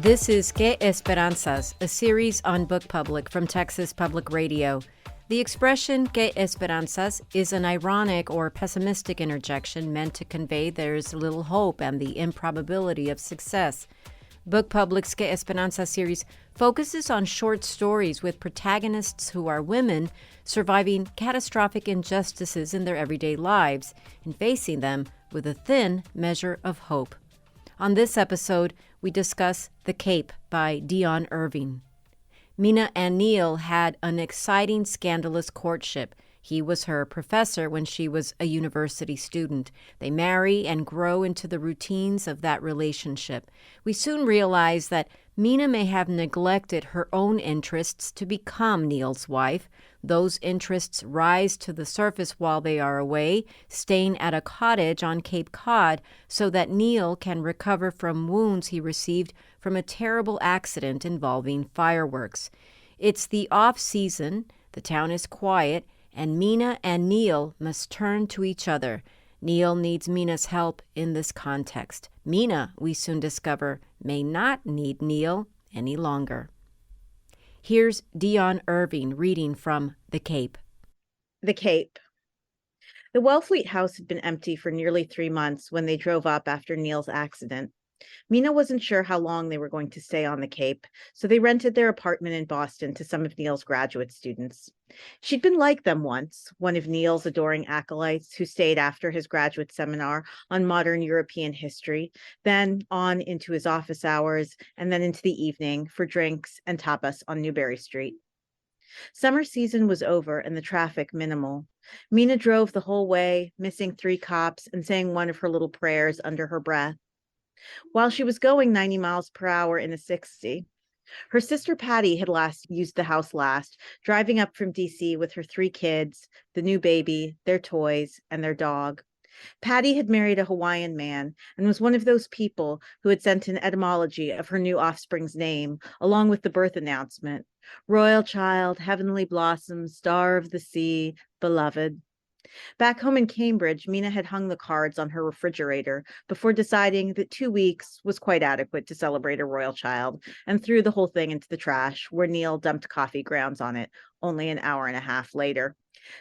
This is Que Esperanzas, a series on Book Public from Texas Public Radio. The expression Que Esperanzas is an ironic or pessimistic interjection meant to convey there's little hope and the improbability of success. Book Public's Que Esperanza series focuses on short stories with protagonists who are women surviving catastrophic injustices in their everyday lives and facing them with a thin measure of hope. On this episode, we discuss The Cape by Dionne Irving. Mina and Neil had an exciting, scandalous courtship. He was her professor when she was a university student. They marry and grow into the routines of that relationship. We soon realize that Mina may have neglected her own interests to become Neil's wife. Those interests rise to the surface while they are away, staying at a cottage on Cape Cod so that Neil can recover from wounds he received from a terrible accident involving fireworks. It's the off-season, the town is quiet, and Mina and Neil must turn to each other. Neil needs Mina's help in this context. Mina, we soon discover, may not need Neil any longer. Here's Dionne Irving reading from The Cape. The Cape. The Wellfleet house had been empty for nearly 3 months when they drove up after Neil's accident. Mina wasn't sure how long they were going to stay on the Cape, so they rented their apartment in Boston to some of Neil's graduate students. She'd been like them once, one of Neil's adoring acolytes who stayed after his graduate seminar on modern European history, then on into his office hours, and then into the evening for drinks and tapas on Newberry Street. Summer season was over and the traffic minimal. Mina drove the whole way, missing 3 cops and saying one of her little prayers under her breath. While she was going 90 miles per hour in a 60, her sister Patty had used the house last, driving up from D.C. with her 3 kids, the new baby, their toys, and their dog. Patty had married a Hawaiian man and was one of those people who had sent an etymology of her new offspring's name, along with the birth announcement. Royal child, heavenly blossom, star of the sea, beloved. Back home in Cambridge, Mina had hung the cards on her refrigerator before deciding that 2 weeks was quite adequate to celebrate a royal child, and threw the whole thing into the trash, where Neil dumped coffee grounds on it only an hour and a half later.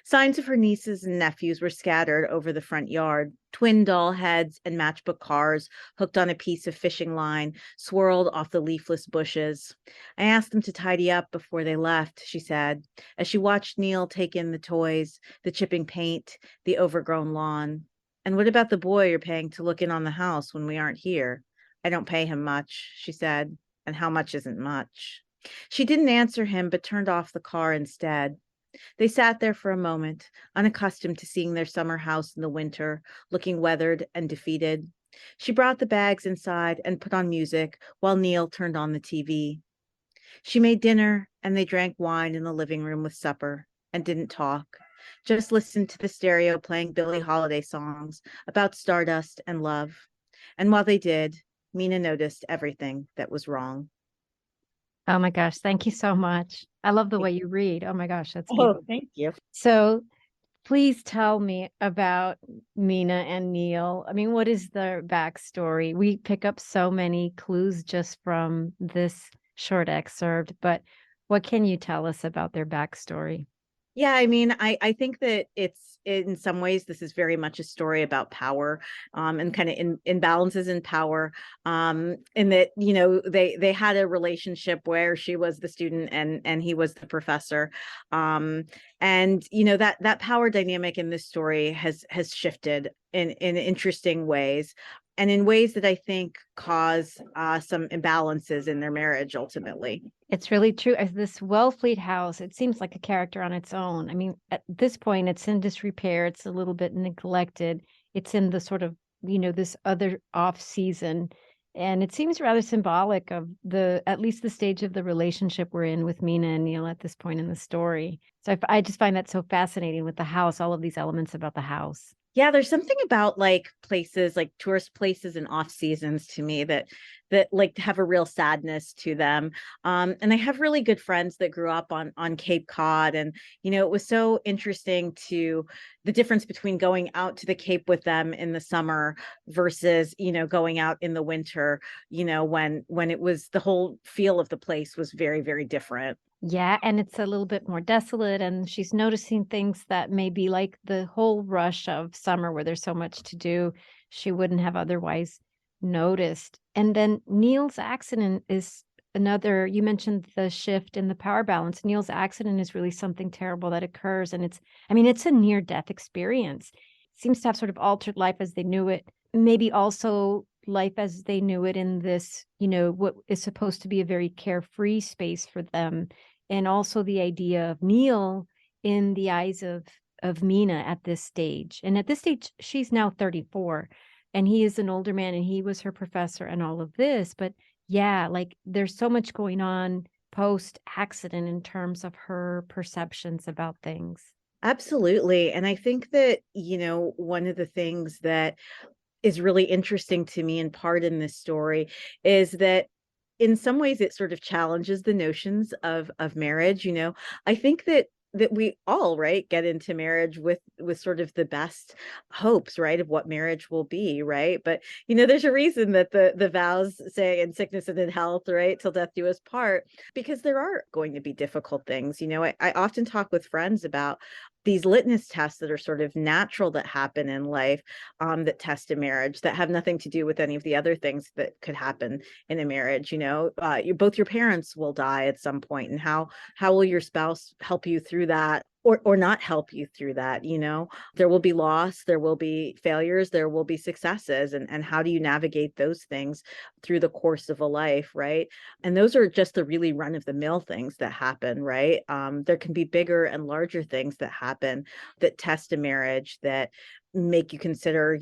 Signs of her nieces and nephews were scattered over the front yard. Twin doll heads and matchbook cars hooked on a piece of fishing line swirled off the leafless bushes. I asked them to tidy up before they left, she said, as she watched Neil take in the toys, the chipping paint, the overgrown lawn. And what about the boy you're paying to look in on the house when we aren't here? I don't pay him much, she said, and how much isn't much? She didn't answer him, but turned off the car instead. They sat there for a moment, unaccustomed to seeing their summer house in the winter, looking weathered and defeated. She brought the bags inside and put on music while Neil turned on the TV. She made dinner, and they drank wine in the living room with supper and didn't talk, just listened to the stereo playing Billie Holiday songs about stardust and love. And while they did, Mina noticed everything that was wrong. Oh my gosh, thank you so much. I love the way you read. Oh my gosh, that's Oh, beautiful. thank you. So please tell me about Mina and Neil. I mean, what is their backstory? We pick up so many clues just from this short excerpt, but what can you tell us about their backstory? Yeah, I mean, I think that it's in some ways this is very much a story about power, and kind of imbalances in power, in that, you know, they had a relationship where she was the student and he was the professor, and you know that power dynamic in this story has shifted in interesting ways. And in ways that I think cause some imbalances in their marriage ultimately. It's really true. As this Wellfleet house, it seems like a character on its own. I mean, at this point, it's in disrepair. It's a little bit neglected. It's in the sort of, you know, this other off season. And it seems rather symbolic of at least the stage of the relationship we're in with Mina and Neil at this point in the story. So I just find that so fascinating with the house, all of these elements about the house. Yeah, there's something about like places like tourist places and off seasons to me that like have a real sadness to them. And I have really good friends that grew up on Cape Cod, and it was so interesting to the difference between going out to the Cape with them in the summer versus going out in the winter. When it was the whole feel of the place was very, very different. Yeah, and it's a little bit more desolate, and she's noticing things that may be like the whole rush of summer where there's so much to do she wouldn't have otherwise noticed. And then Neil's accident is another, you mentioned the shift in the power balance. Neil's accident is really something terrible that occurs, and it's a near-death experience. Seems to have sort of altered life as they knew it. Maybe also life as they knew it in this, what is supposed to be a very carefree space for them, and also the idea of Neil in the eyes of Mina at this stage. And at this stage, she's now 34, and he is an older man, and he was her professor and all of this. But yeah, like there's so much going on post accident in terms of her perceptions about things. Absolutely. And I think that, one of the things that is really interesting to me in part in this story is that in some ways it sort of challenges the notions of marriage. I think that we all, right, get into marriage with sort of the best hopes, right, of what marriage will be, right? But there's a reason that the vows say in sickness and in health, right, till death do us part, because there are going to be difficult things. I often talk with friends about these litmus tests that are sort of natural that happen in life, that test a marriage, that have nothing to do with any of the other things that could happen in a marriage. Both your parents will die at some point, and how will your spouse help you through that, or not help you through that? There will be loss, there will be failures, there will be successes, and how do you navigate those things through the course of a life, right? And those are just the really run of the mill things that happen, right? There can be bigger and larger things that happen that test a marriage, that make you consider,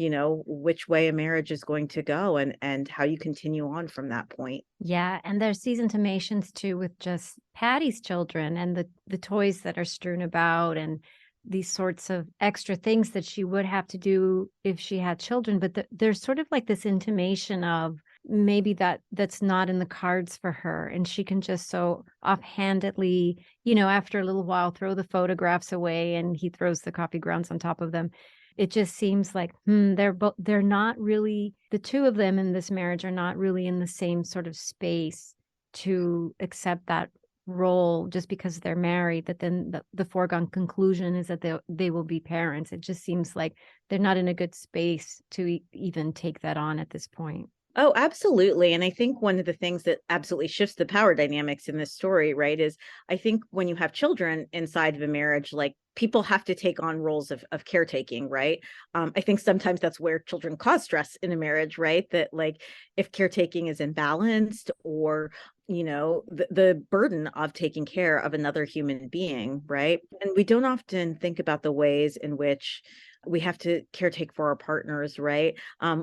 which way a marriage is going to go, and how you continue on from that point. Yeah, and there's these intimations too with just Patty's children and the toys that are strewn about, and these sorts of extra things that she would have to do if she had children. But there's sort of like this intimation of maybe that's not in the cards for her, and she can just so offhandedly, after a little while, throw the photographs away, and he throws the coffee grounds on top of them. It just seems like, they're not really, the two of them in this marriage are not really in the same sort of space to accept that role just because they're married, that then the foregone conclusion is that they will be parents. It just seems like they're not in a good space to even take that on at this point. Oh, absolutely. And I think one of the things that absolutely shifts the power dynamics in this story, right, is I think when you have children inside of a marriage, like people have to take on roles of caretaking, right? I think sometimes that's where children cause stress in a marriage, right? That like if caretaking is imbalanced, or the burden of taking care of another human being, right? And we don't often think about the ways in which we have to caretake for our partners, right?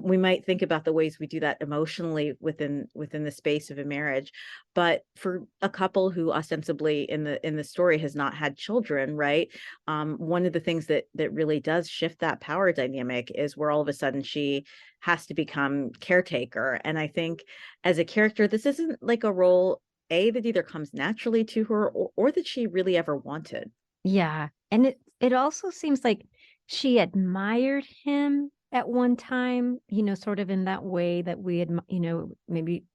We might think about the ways we do that emotionally within the space of a marriage, but for a couple who ostensibly in the story has not had children, right? One of the things that really does shift that power dynamic is where all of a sudden she has to become caretaker. And I think as a character, this isn't like a role that either comes naturally to her, or that she really ever wanted. Yeah, and it also seems like she admired him at one time, sort of in that way that we had, maybe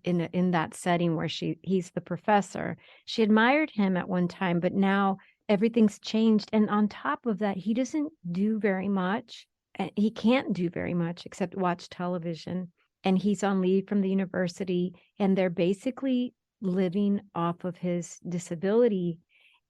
in that setting where he's the professor. She admired him at one time, but now everything's changed. And on top of that, he doesn't do very much. He can't do very much except watch television. And he's on leave from the university, and they're basically living off of his disability.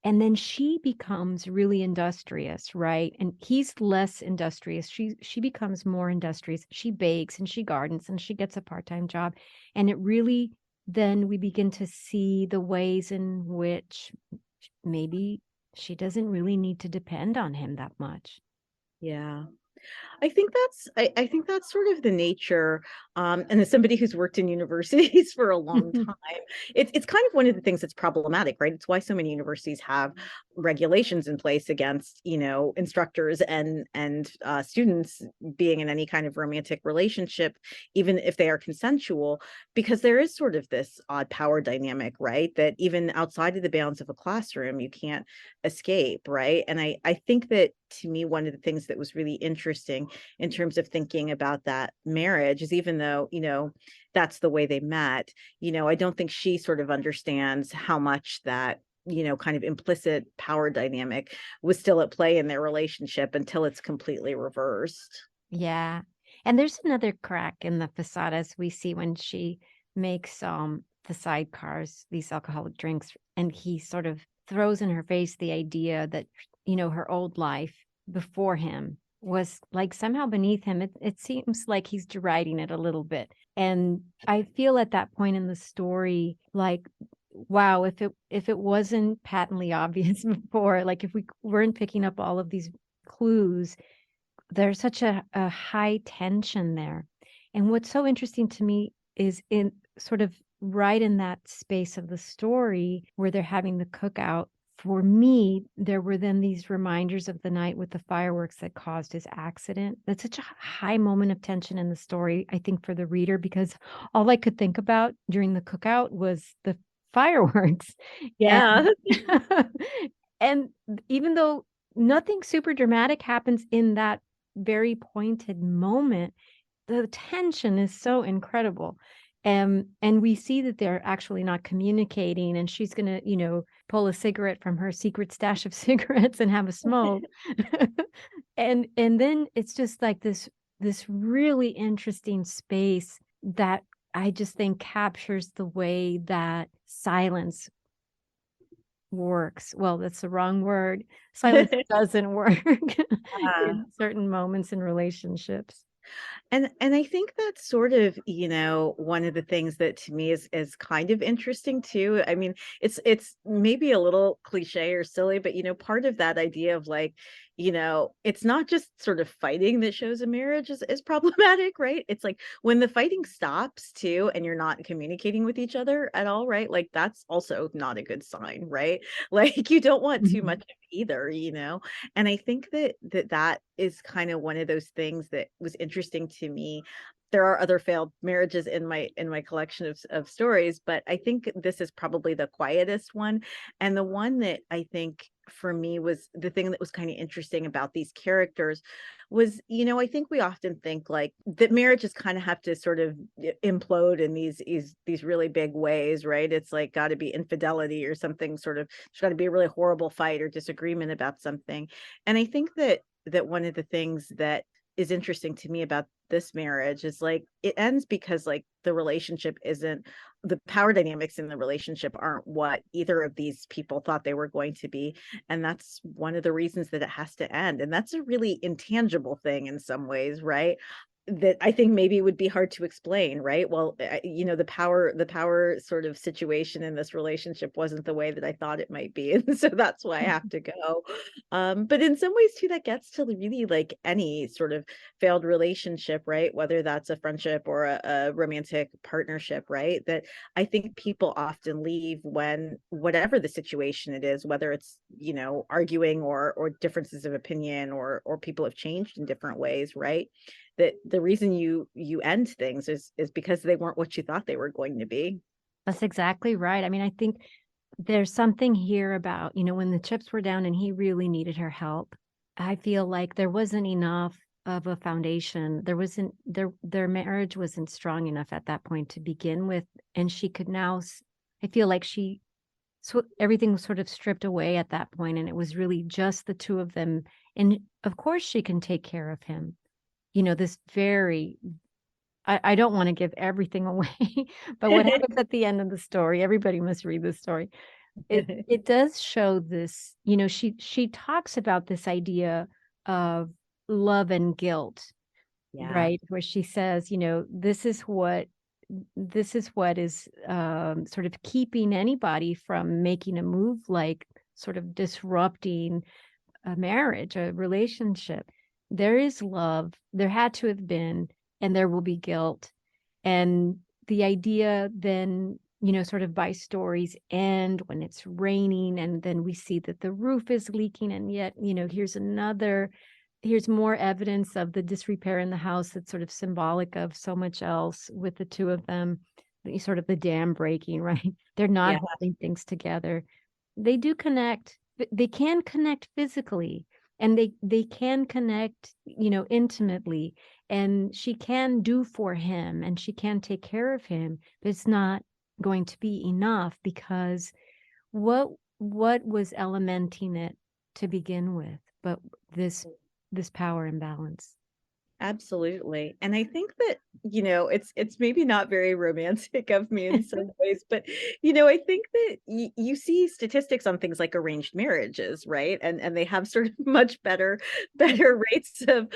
And then she becomes really industrious, right? And he's less industrious. She becomes more industrious. She bakes and she gardens and she gets a part-time job. And it really, then we begin to see the ways in which maybe she doesn't really need to depend on him that much. Yeah. I think that's sort of the nature And as somebody who's worked in universities for a long time, it's kind of one of the things that's problematic, right? It's why so many universities have regulations in place against, instructors and students being in any kind of romantic relationship, even if they are consensual, because there is sort of this odd power dynamic, right? That even outside of the bounds of a classroom, you can't escape, right? And I think that, to me, one of the things that was really interesting in terms of thinking about that marriage is, even though, that's the way they met, I don't think she sort of understands how much that, kind of implicit power dynamic was still at play in their relationship until it's completely reversed. Yeah. And there's another crack in the facade as we see when she makes the sidecars, these alcoholic drinks, and he sort of throws in her face the idea that, her old life before him was like somehow beneath him. It seems like he's deriding it a little bit. And I feel at that point in the story, like, wow, if it wasn't patently obvious before, like if we weren't picking up all of these clues, there's such a high tension there. And what's so interesting to me is in sort of right in that space of the story where they're having the cookout, for me, there were then these reminders of the night with the fireworks that caused his accident. That's such a high moment of tension in the story, I think, for the reader, because all I could think about during the cookout was the fireworks. And Yeah. and even though nothing super dramatic happens in that very pointed moment, the tension is so incredible. And we see that they're actually not communicating, and she's gonna, pull a cigarette from her secret stash of cigarettes and have a smoke. And then it's just like this really interesting space that I just think captures the way that silence works. Well, that's the wrong word. Silence doesn't work in certain moments in relationships. And I think that's sort of, one of the things that, to me, is kind of interesting too. I mean, it's maybe a little cliche or silly, but, part of that idea of, like, it's not just sort of fighting that shows a marriage is problematic, right? It's like when the fighting stops too, and you're not communicating with each other at all, right? Like, that's also not a good sign, right? Like, you don't want too much Mhm. of either, and I think that is kind of one of those things that was interesting to me. There are other failed marriages in my collection of stories, but I think this is probably the quietest one, and the one that I think, for me, was the thing that was kind of interesting about these characters was, I think we often think, like, that marriages kind of have to sort of implode in these really big ways, right? It's like got to be infidelity or something, sort of there's got to be a really horrible fight or disagreement about something. And I think that one of the things that is interesting to me about this marriage is, like, it ends because, like, the power dynamics in the relationship aren't what either of these people thought they were going to be, and that's one of the reasons that it has to end, and that's a really intangible thing in some ways, right? That I think maybe would be hard to explain, right? Well, the power sort of situation in this relationship wasn't the way that I thought it might be, and so that's why I have to go. But in some ways too, that gets to really, like, any sort of failed relationship, right? Whether that's a friendship or a romantic partnership, right? That I think people often leave when, whatever the situation it is, whether it's, arguing or differences of opinion, or people have changed in different ways, right? That the reason you end things is because they weren't what you thought they were going to be. That's exactly right. I mean, I think there's something here about, when the chips were down and he really needed her help. I feel like there wasn't enough of a foundation. There wasn't their marriage wasn't strong enough at that point to begin with, and she could now I feel like everything was sort of stripped away at that point, and it was really just the two of them. And of course she can take care of him. This very I don't want to give everything away, but what happens at the end of the story, everybody must read this story. It does show this, she talks about this idea of love and guilt, Yeah. right? Where she says, this is what is sort of keeping anybody from making a move, like sort of disrupting a marriage, a relationship. There is love, there had to have been, and there will be guilt. And the idea then, sort of by stories end when it's raining, and then we see that the roof is leaking, and yet, here's more evidence of the disrepair in the house that's sort of symbolic of so much else with the two of them, sort of the dam breaking, right? They're not Yeah, holding things together. They do connect, they can connect physically, and they can connect, intimately, and she can do for him and she can take care of him, but it's not going to be enough because what what was elementing it to begin with but this power imbalance. absolutely. And I think that, it's maybe not very romantic of me in some ways, but I think that you see statistics on things like arranged marriages, right? And they have sort of much better rates of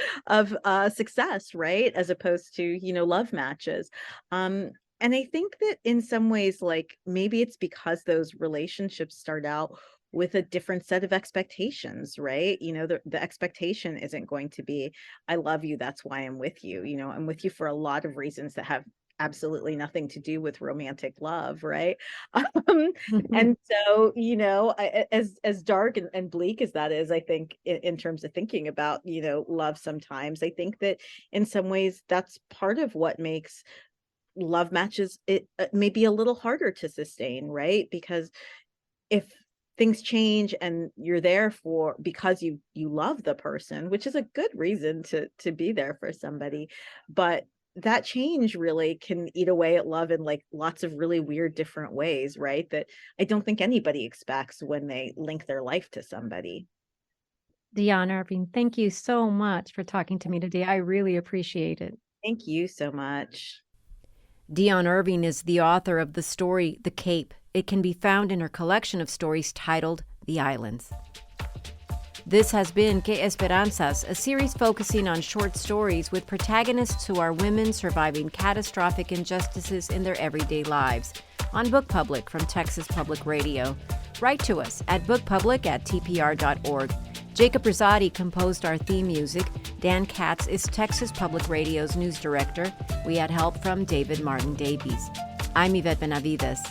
success, right? As opposed to, love matches. And I think that in some ways, like maybe it's because those relationships start out with a different set of expectations, right? The expectation isn't going to be, I love you, that's why I'm with you. I'm with you for a lot of reasons that have absolutely nothing to do with romantic love, right? Um, and so, as dark and bleak as that is, I think in terms of thinking about, love sometimes, I think that in some ways that's part of what makes love matches it maybe a little harder to sustain, right? Because if things change and you're there for because you love the person, which is a good reason to be there for somebody, but that change really can eat away at love in like lots of really weird different ways, right? That I don't think anybody expects when they link their life to somebody. Dionne Irving, thank you so much for talking to me today. I really appreciate it. Thank you so much. Dionne Irving is the author of the story The Cape. It can be found in her collection of stories titled The Islands. This has been Que Esperanzas, a series focusing on short stories with protagonists who are women surviving catastrophic injustices in their everyday lives, on Book Public from Texas Public Radio. Write to us at bookpublic@tpr.org. Jacob Rosati composed our theme music. Dan Katz is Texas Public Radio's news director. We had help from David Martin Davies. I'm Yvette Benavides.